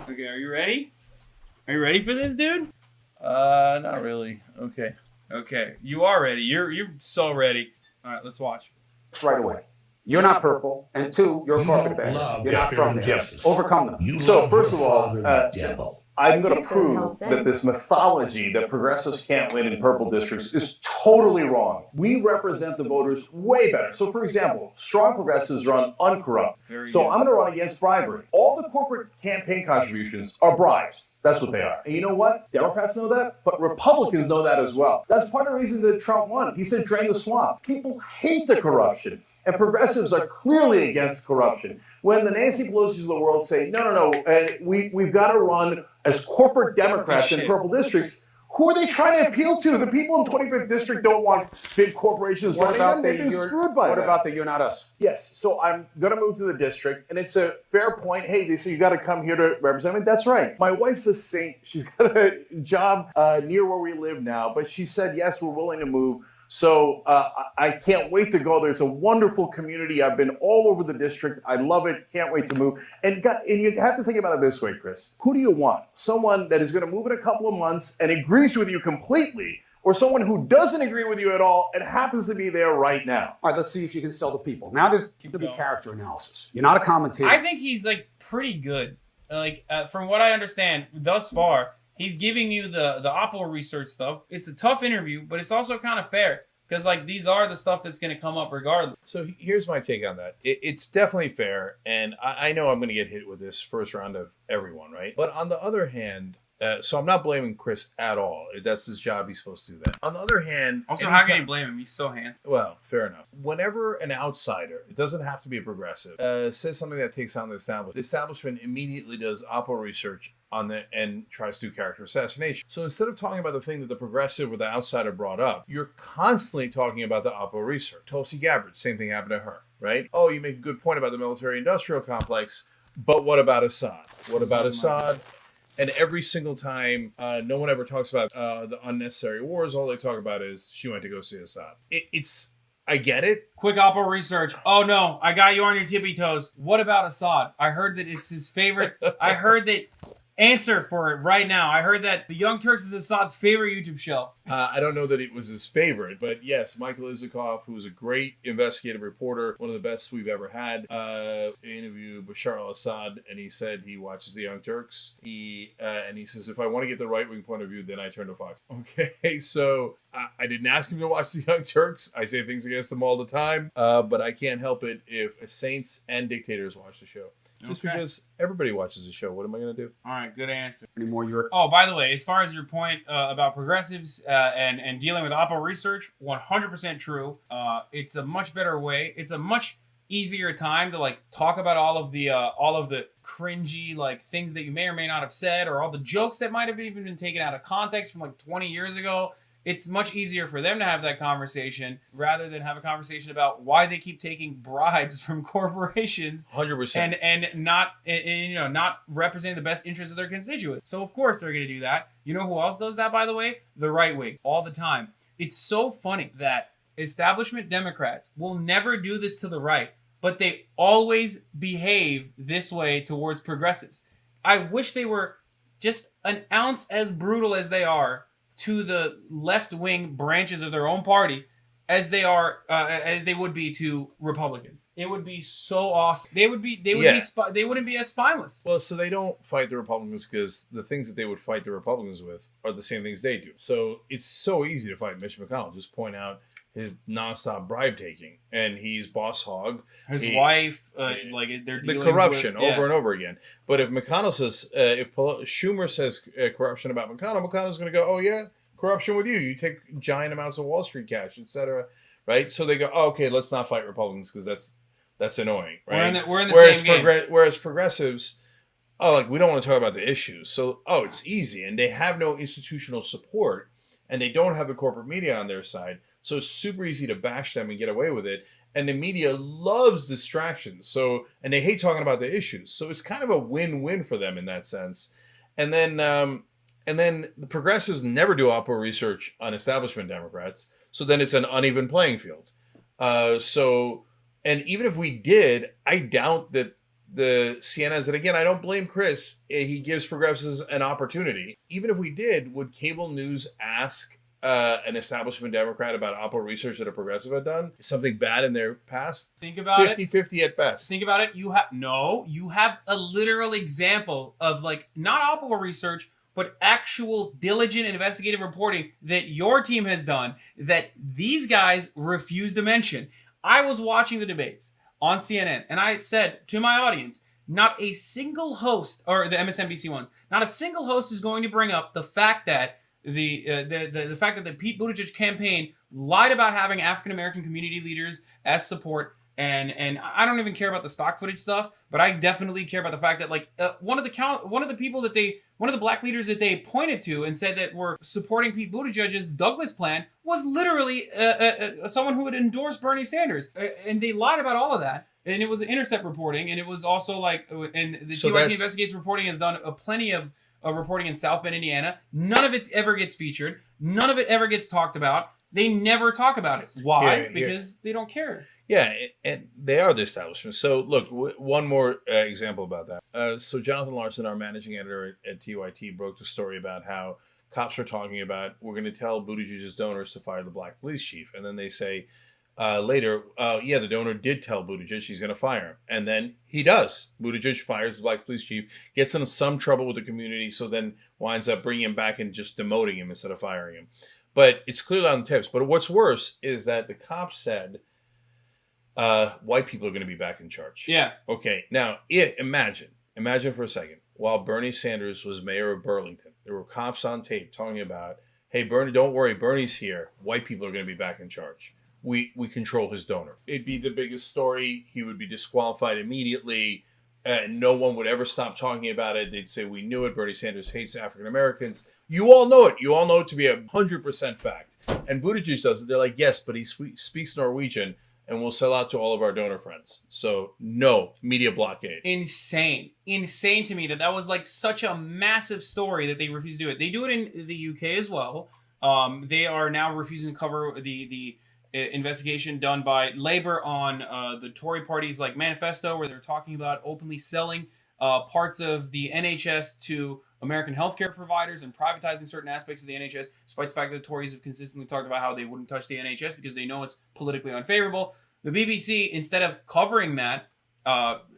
Okay, are you ready? Are you ready for this, dude? Not really. Okay. Okay, you are ready. You're so ready. All right, let's watch. Right away. You're not purple, and two, you're a carpetbagger. You're not from there. Overcome them. So first of all, I'm going to prove that this mythology that progressives can't win in purple districts is totally wrong. We represent the voters way better. So for example, strong progressives run uncorrupt. So I'm going to run against bribery. All the corporate campaign contributions are bribes. That's what they are. And you know what? Democrats know that, but Republicans know that as well. That's part of the reason that Trump won. He said drain the swamp. People hate the corruption. And progressives are clearly against corruption. When the Nancy Pelosi's of the world say, no, we've got to run as corporate Democrats in purple districts, who are they trying to appeal to? The people in 25th District don't want big corporations running them. They've been screwed by that. What about the you're not us? Yes, so I'm going to move to the district, and it's a fair point. Hey, they say you got to come here to represent me. That's right. My wife's a saint. She's got a job near where we live now, but she said, yes, we're willing to move. So I can't wait to go there. It's a wonderful community. I've been all over the district. I love it. Can't wait to move. And you have to think about it this way, Chris. Who do you want? Someone that is going to move in a couple of months and agrees with you completely, or someone who doesn't agree with you at all and happens to be there right now? All right, let's see if you can sell the people. Now there's going to be character analysis. You're not a commentator. I think he's like pretty good. Like from what I understand thus far, he's giving you the oppo research stuff. It's a tough interview, but it's also kind of fair. Because, like, these are the stuff that's going to come up regardless. So here's my take on that. It's definitely fair, and I know I'm going to get hit with this first round of everyone, right? But on the other hand, so I'm not blaming Chris at all. That's his job. He's supposed to do that. On the other hand... Also, how can you blame him? He's so handsome. Well, fair enough. Whenever an outsider, it doesn't have to be a progressive, says something that takes on the establishment immediately does oppo research on and tries to do character assassination. So instead of talking about the thing that the progressive or the outsider brought up, you're constantly talking about the oppo research. Tulsi Gabbard, same thing happened to her, right? Oh, you make a good point about the military-industrial complex, but what about Assad? What about Assad? And every single time, no one ever talks about the unnecessary wars. All they talk about is she went to go see Assad. I get it. Quick oppo research. Oh no, I got you on your tippy toes. What about Assad? I heard that it's his favorite. I heard that. Answer for it right now. I heard that the Young Turks is Assad's favorite YouTube show. I don't know that it was his favorite, but yes, Michael Isikoff, who was a great investigative reporter, one of the best we've ever had, interviewed Bashar al-Assad, and he said he watches the Young Turks. And he says, if I want to get the right-wing point of view, then I turn to Fox. Okay, so I didn't ask him to watch the Young Turks. I say things against them all the time, but I can't help it if saints and dictators watch the show. Just because everybody watches the show. What am I going to do? All right, good answer. Oh, by the way, as far as your point about progressives and dealing with oppo research, 100% true. It's a much better way. It's a much easier time to like talk about all of the cringy like things that you may or may not have said, or all the jokes that might have even been taken out of context from like 20 years ago. It's much easier for them to have that conversation rather than have a conversation about why they keep taking bribes from corporations 100% and not not representing the best interests of their constituents. So of course they're going to do that. You know who else does that, by the way? The right wing, all the time. It's so funny that establishment Democrats will never do this to the right, but they always behave this way towards progressives. I wish they were just an ounce as brutal as they are to the left-wing branches of their own party as they would be to Republicans. It would be so awesome. They wouldn't be as spineless. Well, so they don't fight the Republicans because the things that they would fight the Republicans with are the same things they do. So it's so easy to fight Mitch McConnell. Just point out his nonstop bribe taking, and he's boss hog. His wife, they're dealing the corruption over and over again. But if McConnell says, if Schumer says corruption about McConnell, McConnell's going to go, oh yeah, corruption with you. You take giant amounts of Wall Street cash, etc. Right? So they go, oh, okay, let's not fight Republicans because that's annoying. Right? We're in the same game. Whereas progressives, we don't want to talk about the issues. So it's easy, and they have no institutional support, and they don't have the corporate media on their side. So it's super easy to bash them and get away with it. And the media loves distractions. And they hate talking about the issues. So it's kind of a win-win for them in that sense. And then the progressives never do oppo research on establishment Democrats. So then it's an uneven playing field. And even if we did, I doubt that the CNNs, and again, I don't blame Chris. He gives progressives an opportunity. Even if we did, would cable news ask an establishment Democrat about oppo research that a progressive had done? Something bad in their past? Think about 50-50 at best. Think about it. You have a literal example of like not oppo research, but actual diligent investigative reporting that your team has done that these guys refuse to mention. I was watching the debates on CNN, and I said to my audience, not a single host, or the MSNBC ones, not a single host is going to bring up the fact that the fact that the Pete Buttigieg campaign lied about having African American community leaders as support. And I don't even care about the stock footage stuff, but I definitely care about the fact that like one of the black leaders that they pointed to and said that were supporting Pete Buttigieg's Douglas plan was literally someone who had endorsed Bernie Sanders, and they lied about all of that. And it was Intercept reporting, and it was also like, and the TYT Investigates reporting has done plenty of reporting in South Bend, Indiana. None of it ever gets featured. None of it ever gets talked about. They never talk about it. Why? Because they don't care. Yeah, and they are the establishment. So look, one more example about that. So Jonathan Larson, our managing editor at TYT, broke the story about how cops are talking about, we're going to tell Buttigieg's donors to fire the black police chief. And then they say later, the donor did tell Buttigieg he's going to fire him. And then he does. Buttigieg fires the black police chief, gets in some trouble with the community, so then winds up bringing him back and just demoting him instead of firing him. But it's clearly on the tips. But what's worse is that the cops said white people are going to be back in charge. Yeah. Okay. Now, imagine for a second, while Bernie Sanders was mayor of Burlington, there were cops on tape talking about, hey, Bernie, don't worry, Bernie's here. White people are going to be back in charge. We control his donor. It'd be the biggest story. He would be disqualified immediately. No one would ever stop talking about it. They'd say, we knew it. Bernie Sanders hates African Americans. You all know it. You all know it to be 100% fact. And Buttigieg does it. They're like, yes, but he speaks Norwegian and will sell out to all of our donor friends. So no, media blockade. Insane to me that was like such a massive story that they refuse to do it. They do it in the UK as well. They are now refusing to cover the investigation done by Labour on the Tory party's like manifesto, where they're talking about openly selling parts of the NHS to American healthcare providers and privatizing certain aspects of the NHS, despite the fact that the Tories have consistently talked about how they wouldn't touch the NHS because they know it's politically unfavorable. The BBC, instead of covering that,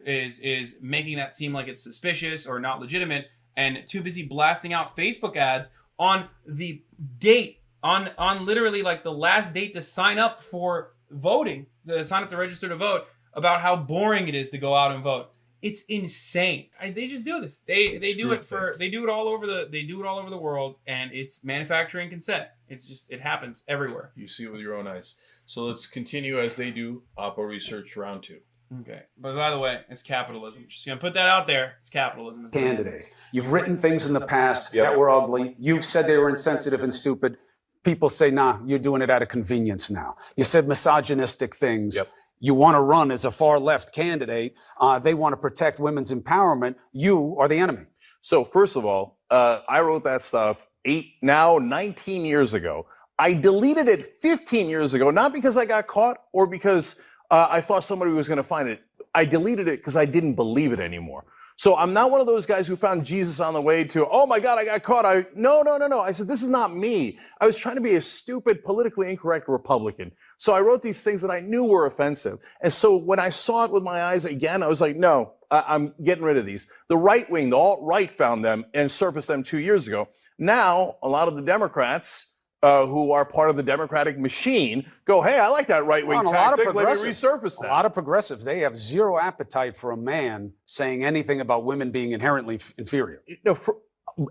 is making that seem like it's suspicious or not legitimate, and too busy blasting out Facebook ads on the date, on literally like the last date to sign up for voting, to sign up to register to vote, about how boring it is to go out and vote. It's insane. They just do this. They do it all over the world, and it's manufacturing consent. It's just, it happens everywhere. You see it with your own eyes. So let's continue as they do. Oppo research round 2. Okay, but by the way, it's capitalism. Just gonna put that out there. It's capitalism. Candidate. You've written things in the past that were ugly. You've said they were insensitive and stupid. People say, nah, you're doing it out of convenience now. You said misogynistic things. Yep. You want to run as a far left candidate. They want to protect women's empowerment. You are the enemy. So first of all, I wrote that stuff 19 years ago. I deleted it 15 years ago, not because I got caught or because I thought somebody was going to find it. I deleted it because I didn't believe it anymore. So I'm not one of those guys who found Jesus on the way to, oh my God, I got caught. No. I said, this is not me. I was trying to be a stupid, politically incorrect Republican. So I wrote these things that I knew were offensive. And so when I saw it with my eyes again, I was like, no, I'm getting rid of these. The right wing, the alt-right found them and surfaced them 2 years ago. Now, a lot of the Democrats who are part of the Democratic machine go, hey, I like that right-wing tactic. Let me resurface that. A lot of progressives, they have zero appetite for a man saying anything about women being inherently inferior.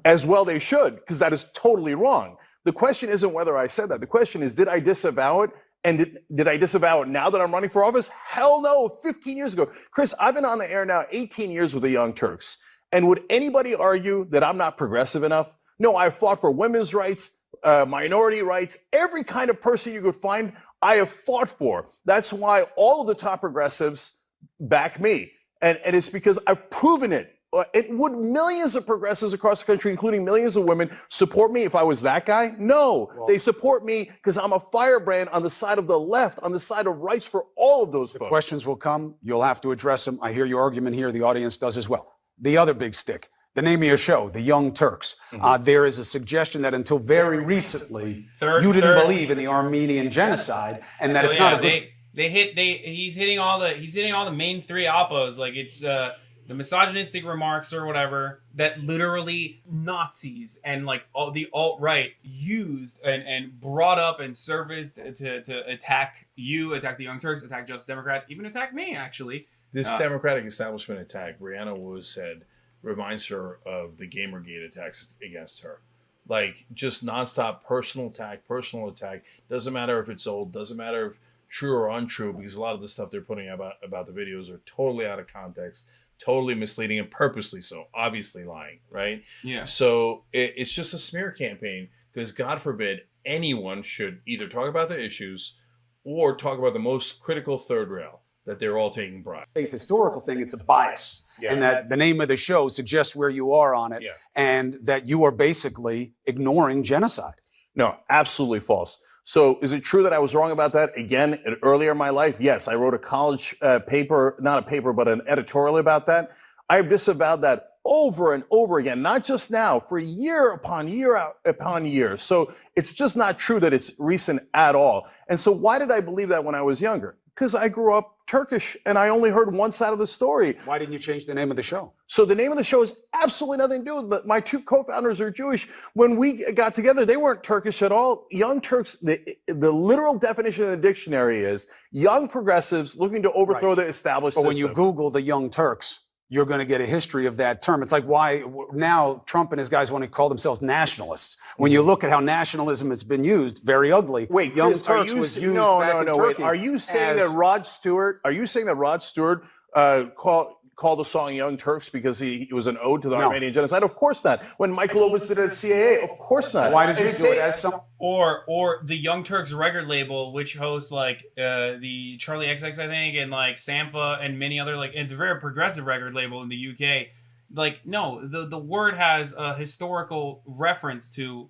As well they should, because that is totally wrong. The question isn't whether I said that. The question is, did I disavow it? And did I disavow it now that I'm running for office? Hell no, 15 years ago. Chris, I've been on the air now 18 years with the Young Turks. And would anybody argue that I'm not progressive enough? No, I fought for women's rights, minority rights, every kind of person you could find, I have fought for. That's why all of the top progressives back me. And it's because I've proven it And would millions of progressives across the country, including millions of women, support me if I was that guy? No. They support me because I'm a firebrand on the side of the left, on the side of rights for all of those folks. Questions will come. You'll have to address them. I hear your argument here. The audience does as well. The other big stick, the name of your show, the Young Turks. There is a suggestion that until very recently, you didn't believe in the Armenian genocide, and that it's not a good... He's hitting all the main three oppos. Like it's the misogynistic remarks or whatever that literally Nazis and like all the alt-right used and brought up and surfaced to attack you, attack the Young Turks, attack Justice Democrats, even attack me actually. This Democratic establishment attack, Brianna Wu said, reminds her of the Gamergate attacks against her. Like just nonstop personal attack. Doesn't matter if it's old, doesn't matter if true or untrue, because a lot of the stuff they're putting about the videos are totally out of context, totally misleading, and purposely so, obviously lying, right? Yeah. So it's just a smear campaign because God forbid anyone should either talk about the issues or talk about the most critical third rail, that they're all taking bribes. Historical thing, it's a bias. And that the name of the show suggests where you are on it, and that you are basically ignoring genocide. No, absolutely false. So is it true that I was wrong about that? Again, earlier in my life, yes, I wrote a college paper, not a paper, but an editorial about that. I have disavowed that over and over again, not just now, for year upon year. So it's just not true that it's recent at all. And so why did I believe that when I was younger? Because I grew up Turkish and I only heard one side of the story. Why didn't you change the name of the show? So the name of the show has absolutely nothing to do with it. But my two co-founders are Jewish. When we got together, they weren't Turkish at all. Young Turks, the literal definition in the dictionary is young progressives looking to overthrow the established system. But when you Google the Young Turks, you're going to get a history of that term. It's like why now Trump and his guys want to call themselves nationalists. When you look at how nationalism has been used, very ugly. Wait, Young Chris, Turks was used back in Turkey. Wait. Are you saying that Rod Stewart? Are you saying that Rod Stewart called the song "Young Turks" because it was an ode to the Armenian genocide? Of course not. When Michael Ovitz did it at CIA, of course not. Why did you do it as some? Or the Young Turks record label, which hosts like the Charlie XX, I think, and like Sampha and many other and the very progressive record label in the UK. Like, no, the word has a historical reference to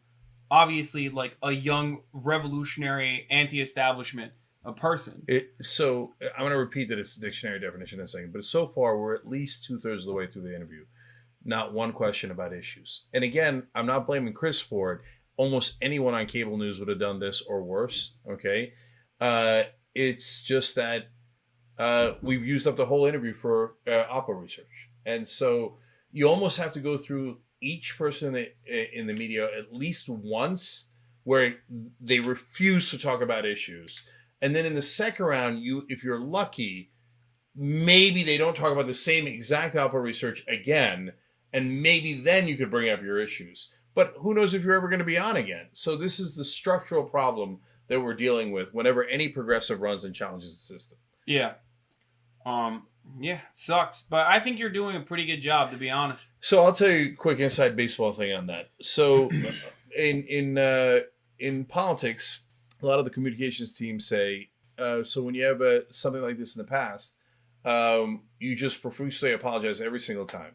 obviously like a young revolutionary anti-establishment a person. So I'm going to repeat that it's a dictionary definition in a second, but so far we're at least 2/3 of the way through the interview. Not one question about issues. And again, I'm not blaming Chris for it. Almost anyone on cable news would have done this or worse. Okay. It's just that we've used up the whole interview for oppo research. And so you almost have to go through each person in the media at least once where they refuse to talk about issues. And then in the second round, if you're lucky, maybe they don't talk about the same exact oppo research again, and maybe then you could bring up your issues. But who knows if you're ever going to be on again. So this is the structural problem that we're dealing with whenever any progressive runs and challenges the system. Yeah. Yeah, it sucks. But I think you're doing a pretty good job, to be honest. So I'll tell you a quick inside baseball thing on that. So in politics, a lot of the communications teams say, so when you have something like this in the past, you just profusely apologize every single time.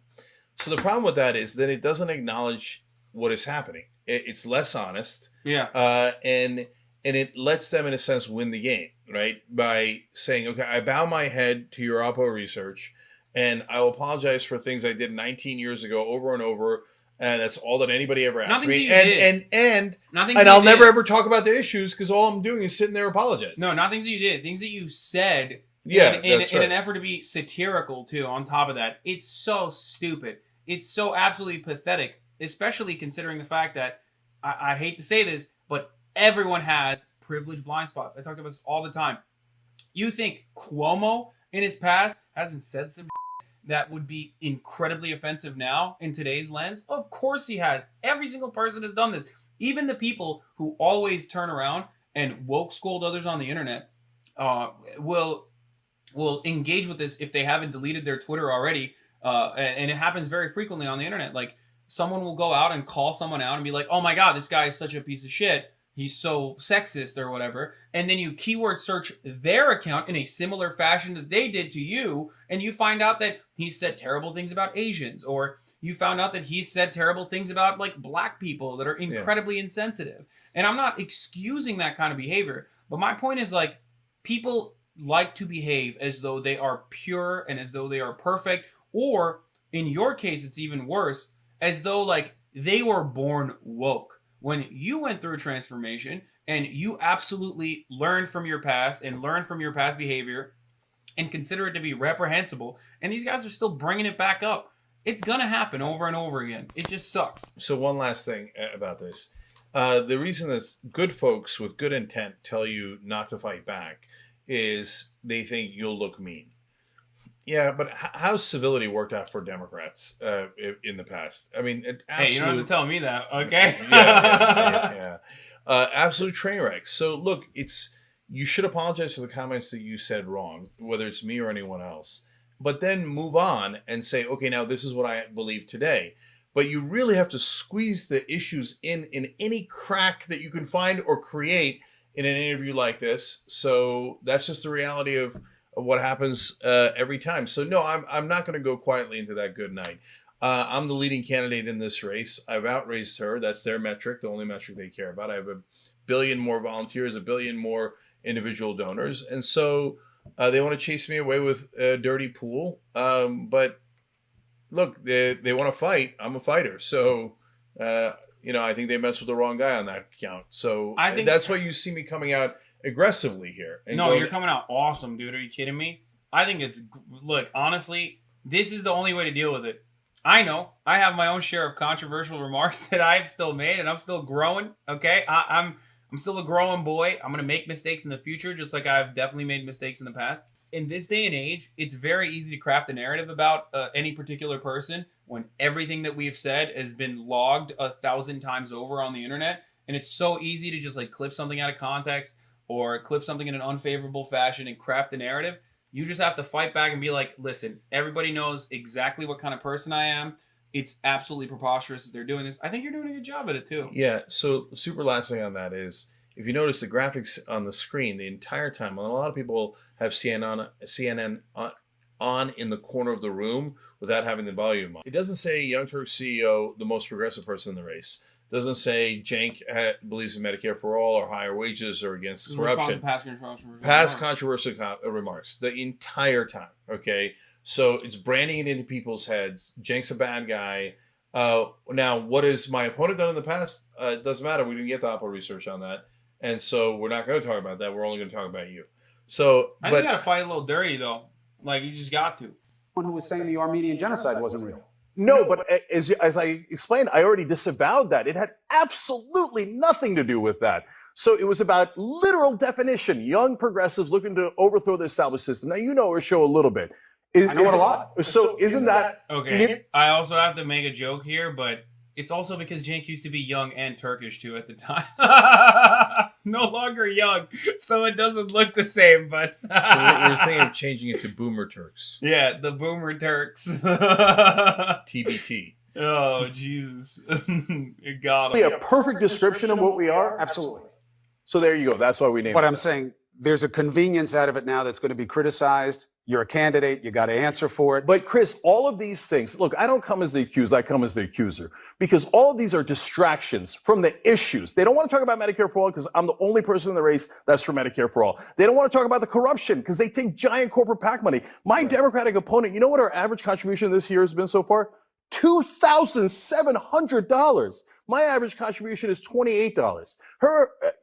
So the problem with that is that it doesn't acknowledge what is happening. It's less honest. Yeah. And it lets them, in a sense, win the game, right? By saying, okay, I bow my head to your oppo research, and I will apologize for things I did 19 years ago over and over. And that's all that anybody ever asked me. And I'll never ever talk about the issues because all I'm doing is sitting there apologizing. No, not things that you did. Things that you said in an effort to be satirical, too, on top of that. It's so stupid. It's so absolutely pathetic, especially considering the fact that, I hate to say this, but everyone has privileged blind spots. I talk about this all the time. You think Cuomo in his past hasn't said some that would be incredibly offensive now in today's lens? Of course he has. Every single person has done this. Even the people who always turn around and woke scold others on the internet will engage with this if they haven't deleted their Twitter already. And it happens very frequently on the internet. Like someone will go out and call someone out and be like, oh my God, this guy is such a piece of shit. he's so sexist or whatever, and then you keyword search their account in a similar fashion that they did to you, and you find out that he said terrible things about Asians, or you found out that he said terrible things about like black people that are incredibly insensitive. And I'm not excusing that kind of behavior, but my point is like people like to behave as though they are pure and as though they are perfect, or in your case, it's even worse, as though like they were born woke. When you went through a transformation and you absolutely learned from your past and learned from your past behavior and consider it to be reprehensible, and these guys are still bringing it back up, it's going to happen over and over again. It just sucks. So one last thing about this. The reason that good folks with good intent tell you not to fight back is they think you'll look mean. Yeah, but how's civility worked out for Democrats in the past? I mean, hey, you don't have to tell me that, okay? yeah. Absolute train wreck. So look, you should apologize for the comments that you said wrong, whether it's me or anyone else, but then move on and say, okay, now this is what I believe today. But you really have to squeeze the issues in any crack that you can find or create in an interview like this. So that's just the reality of what happens every time. So no, I'm not going to go quietly into that good night. I'm the leading candidate in this race. I've outraised her. That's their metric, the only metric they care about. I have 1 billion more volunteers, 1 billion more individual donors. And so they want to chase me away with a dirty pool. But look, they want to fight. I'm a fighter. So, I think they messed with the wrong guy on that count. So I think that's why you see me coming out aggressively here. No, you're coming out awesome, dude. Are you kidding me? I think look, honestly, this is the only way to deal with it. I know I have my own share of controversial remarks that I've still made, and I'm still growing. Okay, I'm still a growing boy. I'm gonna make mistakes in the future, just like I've definitely made mistakes in the past. In this day and age, it's very easy to craft a narrative about any particular person when everything that we've said has been logged 1,000 times over on the internet, and it's so easy to just like clip something out of context or clip something in an unfavorable fashion and craft a narrative. You just have to fight back and be like, listen, everybody knows exactly what kind of person I am. It's absolutely preposterous that they're doing this. I think you're doing a good job at it too. Yeah, so the super last thing on that is, if you notice the graphics on the screen the entire time, a lot of people have CNN on in the corner of the room without having the volume on. It doesn't say Young Turks CEO, the most progressive person in the race. It doesn't say jenk believes in Medicare for all or higher wages or against corruption. Past controversial remarks the entire time. Okay, so it's branding it into people's heads. Jenk's a bad guy. Now, what has my opponent done in the past? It doesn't matter. We didn't get the oppo research on that. And so we're not going to talk about that. We're only going to talk about you. So I think you got to fight a little dirty, though. Like, you just got to. One who was saying the Armenian genocide wasn't real. No, but as I explained, I already disavowed that. It had absolutely nothing to do with that. So it was about literal definition. Young progressives looking to overthrow the established system. Now, you know our show a little bit. I know it a lot. So isn't that... Okay, I also have to make a joke here, but it's also because Jenk used to be young and Turkish, too, at the time. No longer young, so it doesn't look the same, but... So we're thinking of changing it to Boomer Turks. Yeah, the Boomer Turks. TBT. Oh, Jesus. You got a perfect description of what we are? Absolutely. So there you go. That's why we named it. What I'm saying, there's a convenience out of it now that's going to be criticized. You're a candidate. You got to answer for it. But Chris, all of these things, look, I don't come as the accused. I come as the accuser, because all of these are distractions from the issues. They don't want to talk about Medicare for all because I'm the only person in the race that's for Medicare for all. They don't want to talk about the corruption because they take giant corporate PAC money. My Democratic opponent, you know what our average contribution this year has been so far? $2,700. My average contribution is $28.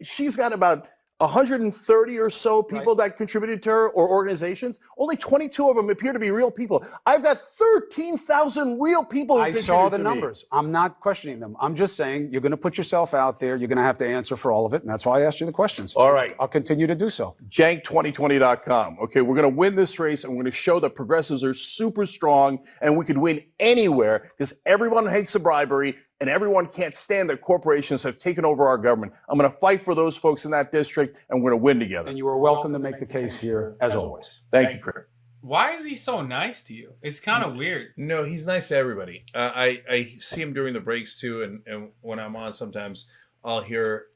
She's got about 130 or so people that contributed to her, or organizations. Only 22 of them appear to be real people. I've got 13,000 real people who I saw the numbers. I'm not questioning them. I'm just saying you're going to put yourself out there. You're going to have to answer for all of it. And that's why I asked you the questions. All right. I'll continue to do so. Jenk2020.com. Okay, we're going to win this race, and we're going to show that progressives are super strong and we could win anywhere because everyone hates the bribery. And everyone can't stand that corporations have taken over our government. I'm going to fight for those folks in that district, and we're going to win together. And you are welcome to make the case here, as always. Thank you, Chris. Why is he so nice to you? It's kind of weird. No, he's nice to everybody. I see him during the breaks, too, and when I'm on sometimes. I'll hear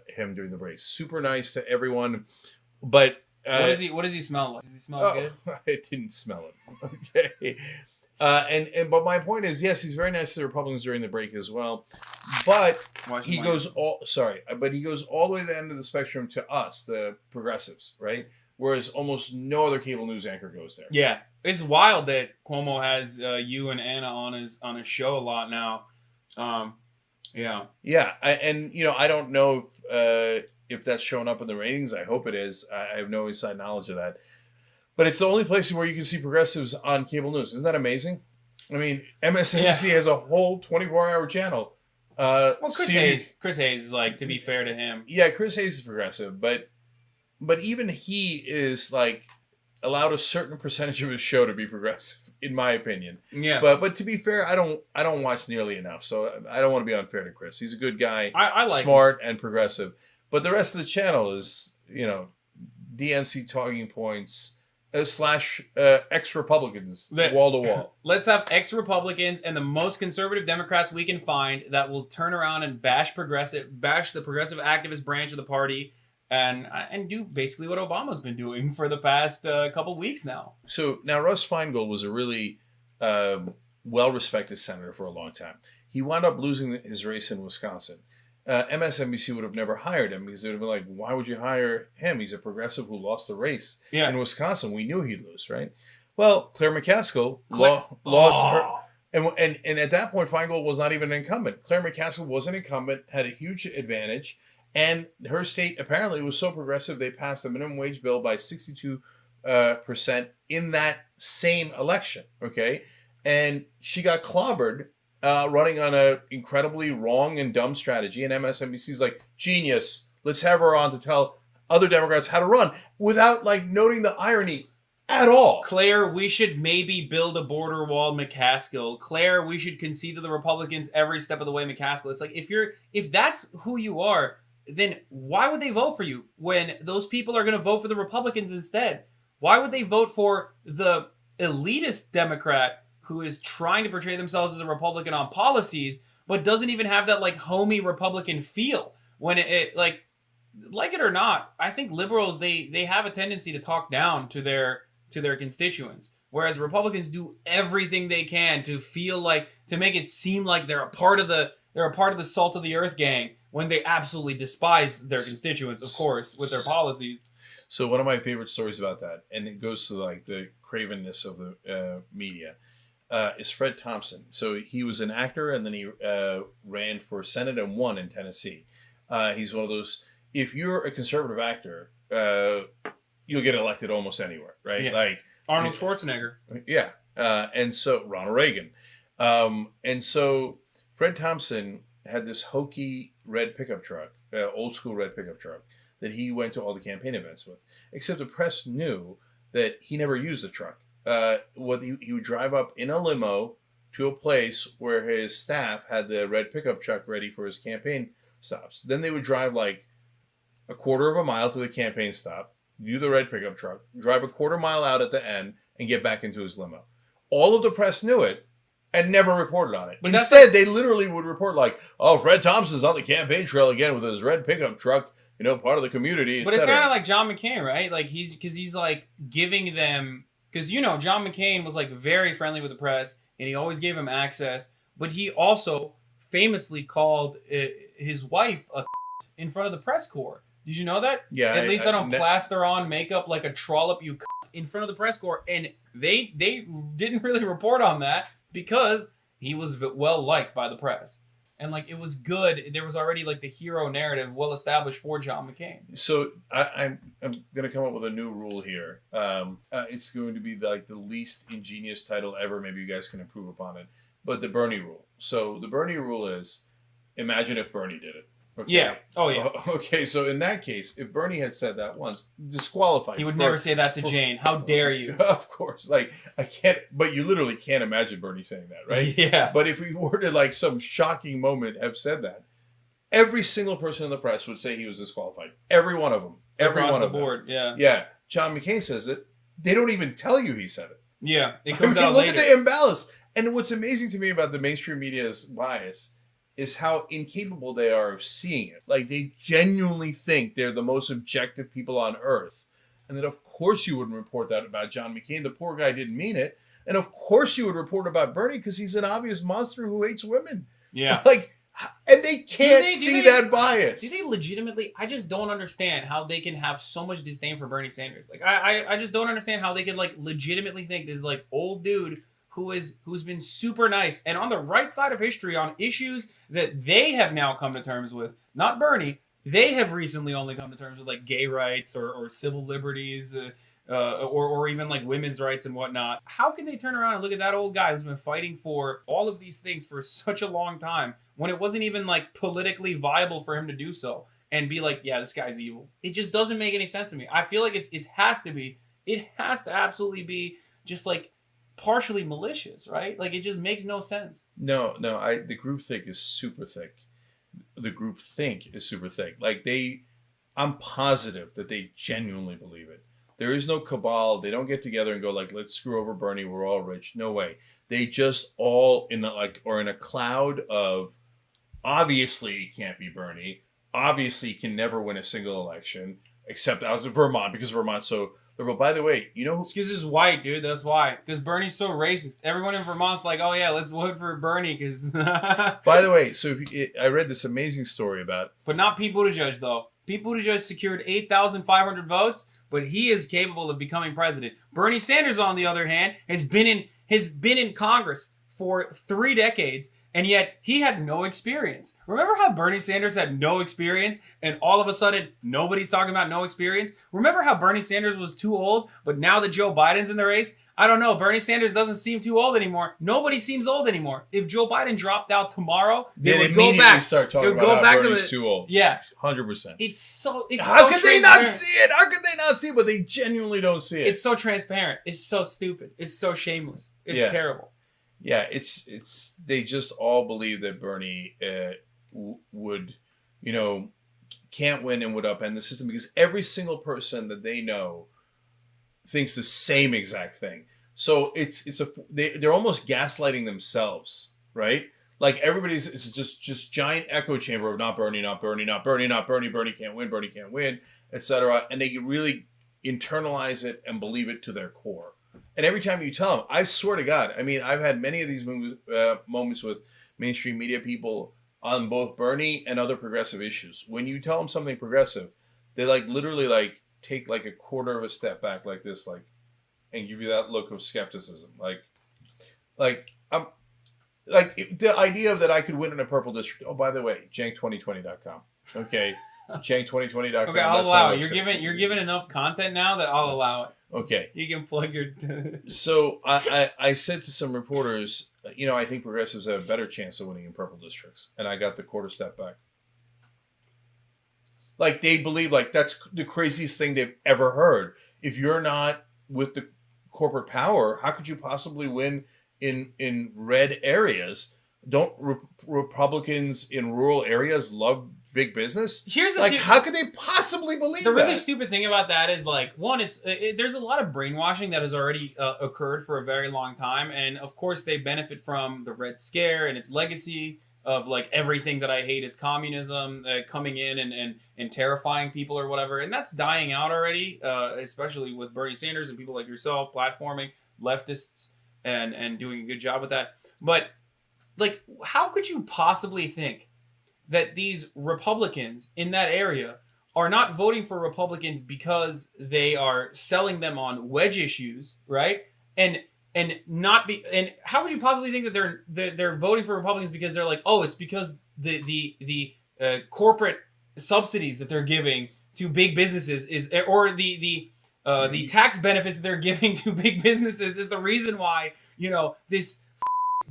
him during the break. Super nice to everyone, but what does he smell like? Does he smell good? I didn't smell it. Okay. But my point is, yes, he's very nice to the Republicans during the break as well. But he goes all the way to the end of the spectrum to us, the progressives, right? Whereas almost no other cable news anchor goes there. Yeah, it's wild that Cuomo has you and Anna on his show a lot now. Yeah. I don't know if that's showing up in the ratings. I hope it is. I have no inside knowledge of that. But it's the only place where you can see progressives on cable news. Isn't that amazing? I mean, MSNBC has a whole 24-hour channel. Well, Chris Hayes is like, to be fair to him. Yeah, Chris Hayes is progressive, but even he is like allowed a certain percentage of his show to be progressive, in my opinion. Yeah. But to be fair, I don't watch nearly enough, so I don't want to be unfair to Chris. He's a good guy, I like smart and progressive. But the rest of the channel is, DNC talking points. / ex-Republicans, wall to wall. Let's have ex-Republicans and the most conservative Democrats we can find that will turn around and bash the progressive activist branch of the party, and do basically what Obama's been doing for the past couple weeks now. So now Russ Feingold was a really well-respected senator for a long time. He wound up losing his race in Wisconsin. MSNBC would have never hired him because they would have been like, why would you hire him? He's a progressive who lost the race in Wisconsin. We knew he'd lose, right? Well, Claire McCaskill lost her. And at that point, Feingold was not even an incumbent. Claire McCaskill was an incumbent, had a huge advantage. And her state apparently was so progressive, they passed the minimum wage bill by 62% in that same election, okay? And she got clobbered running on an incredibly wrong and dumb strategy. And MSNBC's like, genius. Let's have her on to tell other Democrats how to run without noting the irony at all. Claire, we should maybe build a border wall, McCaskill. Claire, we should concede to the Republicans every step of the way, McCaskill. It's like, if that's who you are, then why would they vote for you when those people are going to vote for the Republicans instead? Why would they vote for the elitist Democrat who is trying to portray themselves as a Republican on policies, but doesn't even have that homey Republican feel? When it like it or not, I think liberals they have a tendency to talk down to their constituents, whereas Republicans do everything they can to make it seem like they're a part of the salt of the earth gang when they absolutely despise their constituents, of course, with their policies. So one of my favorite stories about that, and it goes to the cravenness of the media, is Fred Thompson. So he was an actor, and then he ran for Senate and won in Tennessee. He's one of those, if you're a conservative actor, you'll get elected almost anywhere, right? Yeah. Arnold Schwarzenegger. Yeah. And so Ronald Reagan. And so Fred Thompson had this hokey red pickup truck, old school red pickup truck, that he went to all the campaign events with. Except the press knew that he never used the truck. He would drive up in a limo to a place where his staff had the red pickup truck ready for his campaign stops. Then they would drive a quarter of a mile to the campaign stop, do the red pickup truck, drive a quarter mile out at the end, and get back into his limo. All of the press knew it and never reported on it. But instead, they literally would report Fred Thompson's on the campaign trail again with his red pickup truck, part of the community, But it's kind of like John McCain, right? He's giving them... Because, John McCain was, very friendly with the press, and he always gave them access. But he also famously called his wife a in front of the press corps. Did you know that? Yeah. At least I don't plaster on makeup like a trollop, you in front of the press corps. And they didn't really report on that because he was well-liked by the press. And, it was good. There was already, the hero narrative well-established for John McCain. So I'm going to come up with a new rule here. It's going to be, the least ingenious title ever. Maybe you guys can improve upon it. But the Bernie rule. So the Bernie rule is, imagine if Bernie did it. Okay? Yeah. Oh, yeah. Okay, so in that case, if Bernie had said that once, disqualified. He would never say that to Jane. How dare you? Of course. I can't, but you literally can't imagine Bernie saying that, right? Yeah. But if we were to, some shocking moment have said that, every single person in the press would say he was disqualified. Every one of them. Every Across one the of them. board, yeah. Yeah. John McCain says it. They don't even tell you he said it. Yeah. It comes out look later. At the imbalance. And what's amazing to me about the mainstream media's bias is how incapable they are of seeing it. Like, they genuinely think they're the most objective people on earth. And then, of course, you wouldn't report that about John McCain. The poor guy didn't mean it. And, of course, you would report about Bernie because he's an obvious monster who hates women. Yeah. Like, and they can't see that bias. Do they legitimately? I just don't understand how they can have so much disdain for Bernie Sanders. Like, I just don't understand how they could, like, legitimately think this, like, old dude who's been super nice and on the right side of history on issues that they have now come to terms with, not Bernie. They have recently only come to terms with, like, gay rights or civil liberties or even, like, women's rights and whatnot. How can they turn around and look at that old guy who's been fighting for all of these things for such a long time when it wasn't even, like, politically viable for him to do so and be like, yeah, this guy's evil? It just doesn't make any sense to me. I feel like it has to absolutely be just, like, partially malicious, right? Like, it just makes no sense. No, the groupthink is super thick. The groupthink is super thick. Like, I'm positive that they genuinely believe it. There is no cabal. They don't get together and go like, let's screw over Bernie. We're all rich. No way. They just all in a cloud of, obviously he can't be Bernie. Obviously he can never win a single election except out of Vermont because Vermont's so liberal. By the way, you know who? Excuse is white, dude. That's why. Because Bernie's so racist. Everyone in Vermont's like, oh yeah, let's vote for Bernie. Because. By the way, so I read this amazing story about. But not Pete Buttigieg though. Pete Buttigieg secured 8,500 votes, but he is capable of becoming president. Bernie Sanders, on the other hand, has been in Congress for 3 decades. And yet, he had no experience. Remember how Bernie Sanders had no experience, and all of a sudden, nobody's talking about no experience? Remember how Bernie Sanders was too old, but now that Joe Biden's in the race? I don't know. Bernie Sanders doesn't seem too old anymore. Nobody seems old anymore. If Joe Biden dropped out tomorrow, they would go back. Start talking about how Bernie's too old. Yeah. 100%. How could they not see it? How could they not see it? But they genuinely don't see it. It's so transparent. It's so stupid. It's so shameless. It's terrible. Yeah, it's they just all believe that Bernie would, can't win and would upend the system because every single person that they know thinks the same exact thing. So they're almost gaslighting themselves, right? Like it's just giant echo chamber of not Bernie, not Bernie, not Bernie, not Bernie, Bernie can't win, etc. And they really internalize it and believe it to their core. And every time you tell them, I swear to God, I mean, I've had many of these moments with mainstream media people on both Bernie and other progressive issues. When you tell them something progressive, they literally take a quarter of a step back like this, and give you that look of skepticism. The idea that I could win in a purple district. Oh, by the way, jenk2020.com. Okay. jenk2020.com. Okay, I'll allow it. You're giving enough content now that I'll allow it. Okay. You can plug your... So I said to some reporters, I think progressives have a better chance of winning in purple districts. And I got the quarter step back. Like, they believe, that's the craziest thing they've ever heard. If you're not with the corporate power, how could you possibly win in red areas? Don't Republicans in rural areas love big business? Here's the how could they possibly believe that? The really stupid thing about that is, one, there's a lot of brainwashing that has already occurred for a very long time, and of course they benefit from the Red Scare and its legacy of everything that I hate is communism coming in and terrifying people or whatever, and that's dying out already, especially with Bernie Sanders and people like yourself platforming leftists and doing a good job with that. But how could you possibly think that these Republicans in that area are not voting for Republicans because they are selling them on wedge issues, right? And how would you possibly think that they're voting for Republicans because they're like, oh, it's because the corporate subsidies that they're giving to big businesses or the tax benefits that they're giving to big businesses is the reason why this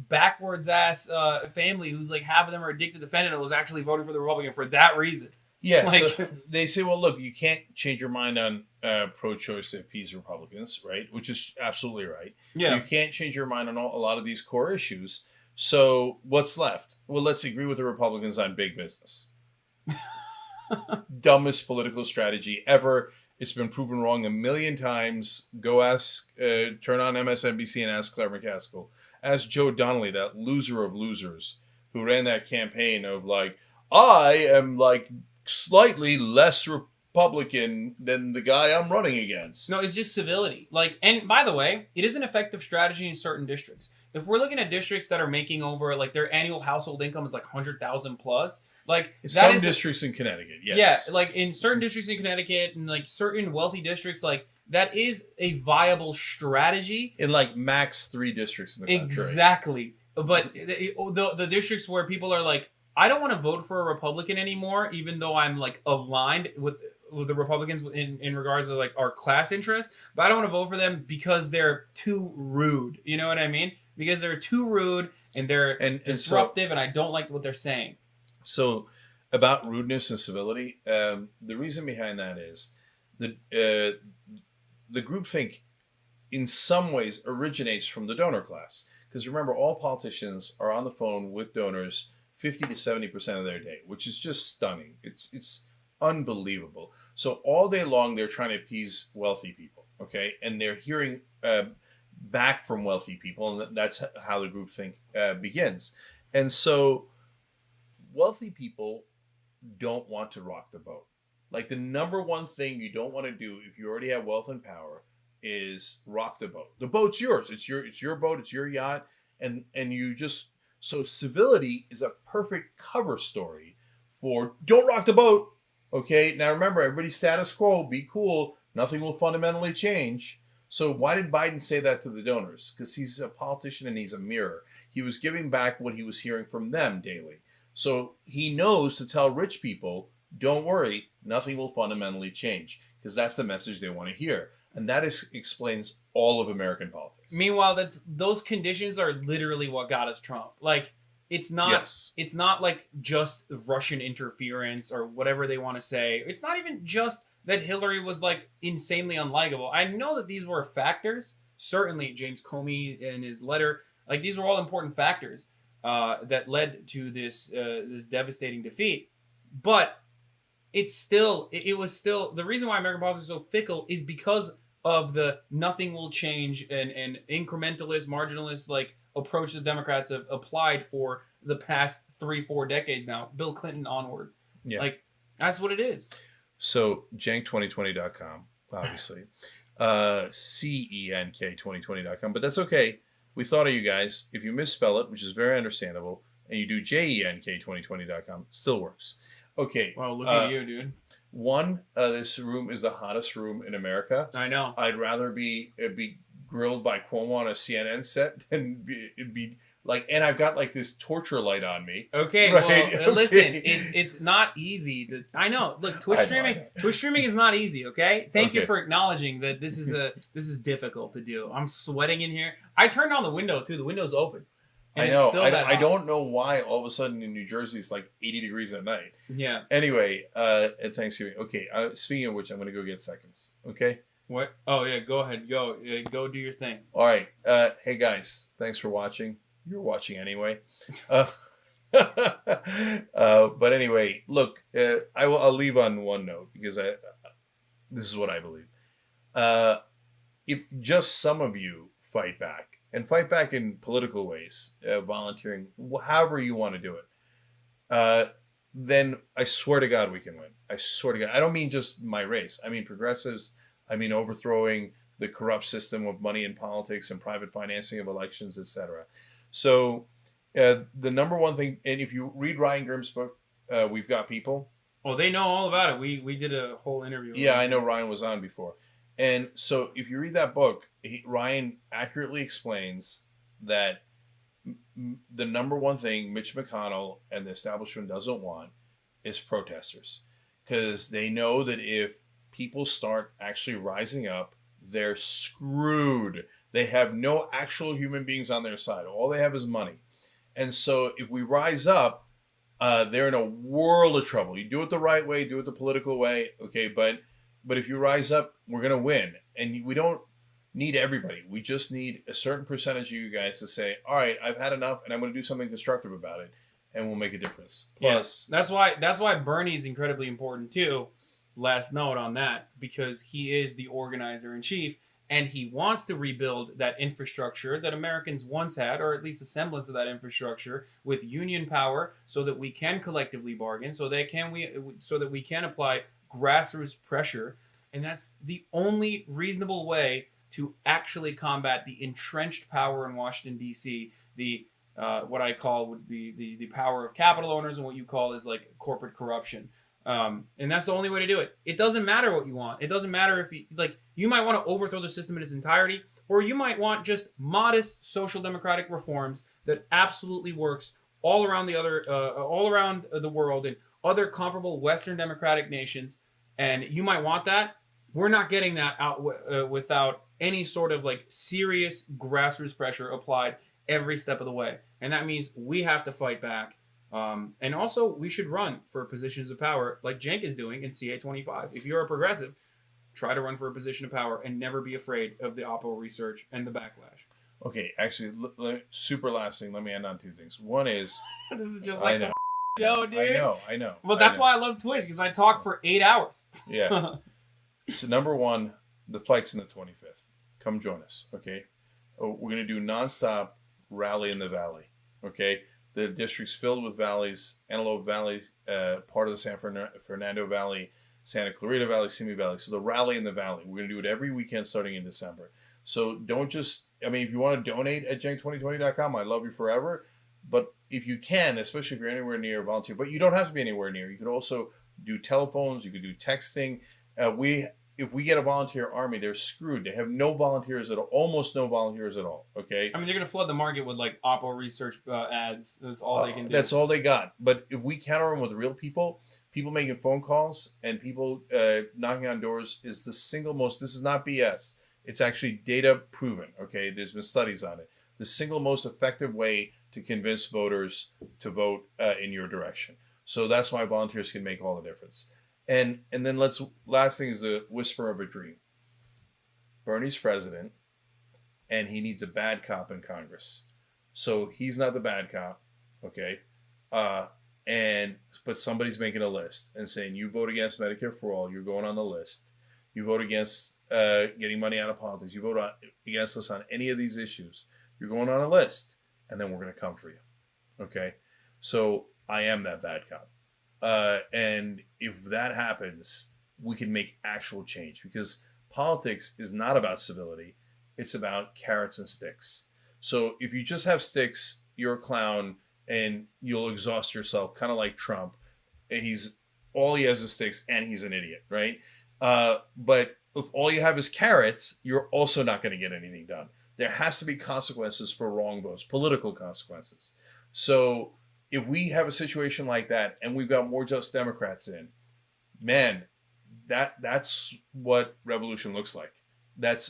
backwards ass family who's half of them are addicted to fentanyl is actually voting for the Republican for that reason. Yeah, so they say, well, look, you can't change your mind on pro-choice to appease Republicans, right? Which is absolutely right. Yeah. You can't change your mind on a lot of these core issues. So what's left? Well, let's agree with the Republicans on big business. Dumbest political strategy ever. It's been proven wrong a million times. Go ask, turn on MSNBC and ask Claire McCaskill. Ask Joe Donnelly, that loser of losers, who ran that campaign of like, I am like slightly less Republican than the guy I'm running against. No, it's just civility. Like, and by the way, it is an effective strategy in certain districts. If we're looking at districts that are making over, like, their annual household income is like 100,000 plus, like, some districts in Connecticut, yes. Yeah, like in certain districts in Connecticut and like certain wealthy districts, like, that is a viable strategy. In like max 3 districts in the country. Exactly. But the districts where people are like, I don't want to vote for a Republican anymore, even though I'm like aligned with the Republicans in regards to like our class interests, but I don't want to vote for them because they're too rude. You know what I mean? Because they're too rude and they're disruptive, and I don't like what they're saying. So, about rudeness and civility, the reason behind that is the groupthink, in some ways, originates from the donor class. Because remember, all politicians are on the phone with donors 50 to 70% of their day, which is just stunning. It's unbelievable. So all day long, they're trying to appease wealthy people, okay? And they're hearing back from wealthy people, and that's how the groupthink begins. And so wealthy people don't want to rock the boat. Like, the number one thing you don't want to do if you already have wealth and power is rock the boat. The boat's yours. It's your boat. It's your yacht. And you just... So civility is a perfect cover story for don't rock the boat. Okay, now remember, everybody's status quo. Be cool. Nothing will fundamentally change. So why did Biden say that to the donors? Because he's a politician and he's a mirror. He was giving back what he was hearing from them daily. So he knows to tell rich people, don't worry, nothing will fundamentally change. Because that's the message they want to hear. And that explains all of American politics. Meanwhile, those conditions are literally what got us Trump. Like, it's not like just Russian interference or whatever they want to say. It's not even just that Hillary was like insanely unlikable. I know that these were factors. Certainly, James Comey in his letter, like, these were all important factors that led to this devastating defeat. But it was still the reason why American politics is so fickle is because of the nothing will change and incrementalist, marginalist like approach the Democrats have applied for the past 3-4 decades now, Bill Clinton onward. Yeah. Like, that's what it is. So jenk2020.com, obviously. CENK2020.com, but that's okay. We thought of you guys. If you misspell it, which is very understandable, and you do JENK2020.com, still works. Okay. Well, look at you, dude. One, this room is the hottest room in America. I know. I'd rather be grilled by Cuomo on a CNN set than it'd be like, and I've got like this torture light on me. Okay, right? Well, listen, it's not easy to. I know. Look, Twitch streaming is not easy. Okay, thank you for acknowledging that this is difficult to do. I'm sweating in here. I turned on the window too. The window's open. I know. I don't know why all of a sudden in New Jersey it's like 80 degrees at night. Yeah. Anyway, at Thanksgiving. Okay. Speaking of which, I'm going to go get seconds. Okay. What? Oh yeah. Go ahead. Go do your thing. All right. Hey guys, thanks for watching. You're watching anyway. But anyway, look. I'll leave on one note because this is what I believe. If just some of you fight back. And fight back in political ways, volunteering, however you want to do it, then I swear to God we can win. I swear to God. I don't mean just my race. I mean progressives. I mean overthrowing the corrupt system of money in politics and private financing of elections, etc. So the number one thing, and if you read Ryan Grimm's book, We've Got People. Oh, they know all about it. We did a whole interview. Yeah, I know Ryan was on before. And so if you read that book, Ryan accurately explains that the number one thing Mitch McConnell and the establishment doesn't want is protesters. Because they know that if people start actually rising up, they're screwed. They have no actual human beings on their side. All they have is money. And so if we rise up, they're in a world of trouble. You do it the right way, do it the political way, okay, but if you rise up, we're going to win. And we don't need everybody. We just need a certain percentage of you guys to say, all right, I've had enough and I'm going to do something constructive about it. And we'll make a difference. Plus, that's why Bernie's incredibly important too. Last note on that, because he is the organizer in chief. And he wants to rebuild that infrastructure that Americans once had, or at least a semblance of that infrastructure, with union power, so that we can collectively bargain, so that we can apply grassroots pressure. And that's the only reasonable way to actually combat the entrenched power in Washington, D.C., the what I call would be the power of capital owners, and what you call is like corporate corruption. And that's the only way to do it. It doesn't matter what you want. It doesn't matter if you might want to overthrow the system in its entirety, or you might want just modest social democratic reforms that absolutely works all around the world in other comparable Western democratic nations. And you might want that. We're not getting that out without any sort of like serious grassroots pressure applied every step of the way. And that means we have to fight back. And also, we should run for positions of power like Jenk is doing in CA25. If you're a progressive, try to run for a position of power and never be afraid of the oppo research and the backlash. Okay, actually, super last thing. Let me end on two things. One is... This is just like a show, dude. I know. Well, that's why I love Twitch, because I talk for 8 hours. Yeah. So number one, the fight's in the 25th. Come join us, okay? We're going to do nonstop rally in the valley, okay? The district's filled with valleys: Antelope Valley, part of the San Fernando Valley, Santa Clarita Valley, Simi Valley. So the rally in the valley, we're going to do it every weekend starting in December. So don't just, if you want to donate at jenk2020.com, I love you forever. But if you can, especially if you're anywhere near, volunteer. But you don't have to be anywhere near. You could also do telephones. You could do texting. If we get a volunteer army, they're screwed. They have no volunteers at all, almost no volunteers at all, okay? They're going to flood the market with, like, oppo research ads. That's all they can do. That's all they got. But if we counter them with real people making phone calls and people knocking on doors is the single most, this is not BS. It's actually data proven, okay? There's been studies on it. The single most effective way to convince voters to vote in your direction. So that's why volunteers can make all the difference. And then last thing is the whisper of a dream. Bernie's president, and he needs a bad cop in Congress. So he's not the bad cop, okay? But somebody's making a list and saying, you vote against Medicare for all, you're going on the list. You vote against getting money out of politics. You vote against us on any of these issues. You're going on a list, and then we're going to come for you, okay? So I am that bad cop. And if that happens, we can make actual change, because politics is not about civility. It's about carrots and sticks. So if you just have sticks, you're a clown and you'll exhaust yourself, kind of like Trump. All he has is sticks and he's an idiot, right? But if all you have is carrots, you're also not going to get anything done. There has to be consequences for wrong votes, political consequences. So if we have a situation like that and we've got more just Democrats in, man, that's what revolution looks like.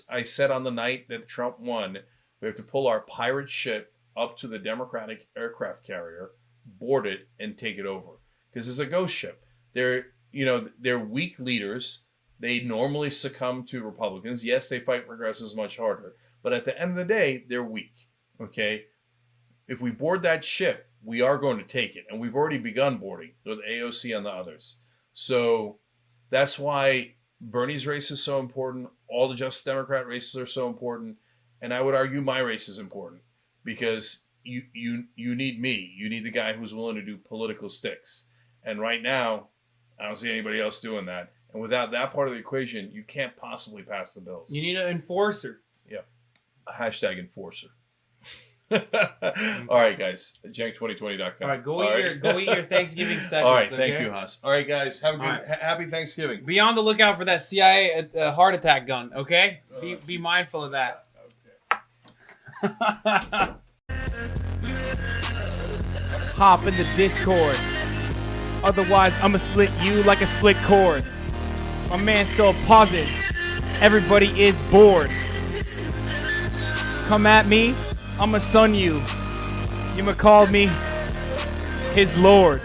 I said on the night that Trump won, we have to pull our pirate ship up to the Democratic aircraft carrier, board it, and take it over. Because it's a ghost ship. They're weak leaders. They normally succumb to Republicans. Yes, they fight progressives much harder. But at the end of the day, they're weak. Okay? If we board that ship, we are going to take it. And we've already begun boarding with AOC and the others. So that's why Bernie's race is so important. All the Justice Democrat races are so important. And I would argue my race is important, because you need me. You need the guy who's willing to do political sticks. And right now, I don't see anybody else doing that. And without that part of the equation, you can't possibly pass the bills. You need an enforcer. Yeah. # enforcer. All right, guys. jenk2020.com. All right, go eat your Thanksgiving seconds. All right, thank you, Haas. All right, guys. Have a good, happy Thanksgiving. Be on the lookout for that CIA heart attack gun, okay? Be mindful of that. Okay. Hop in the Discord. Otherwise, I'ma split you like a split cord. My man's still pausing. Everybody is bored. Come at me, I'ma sun you. You'ma call me his lord.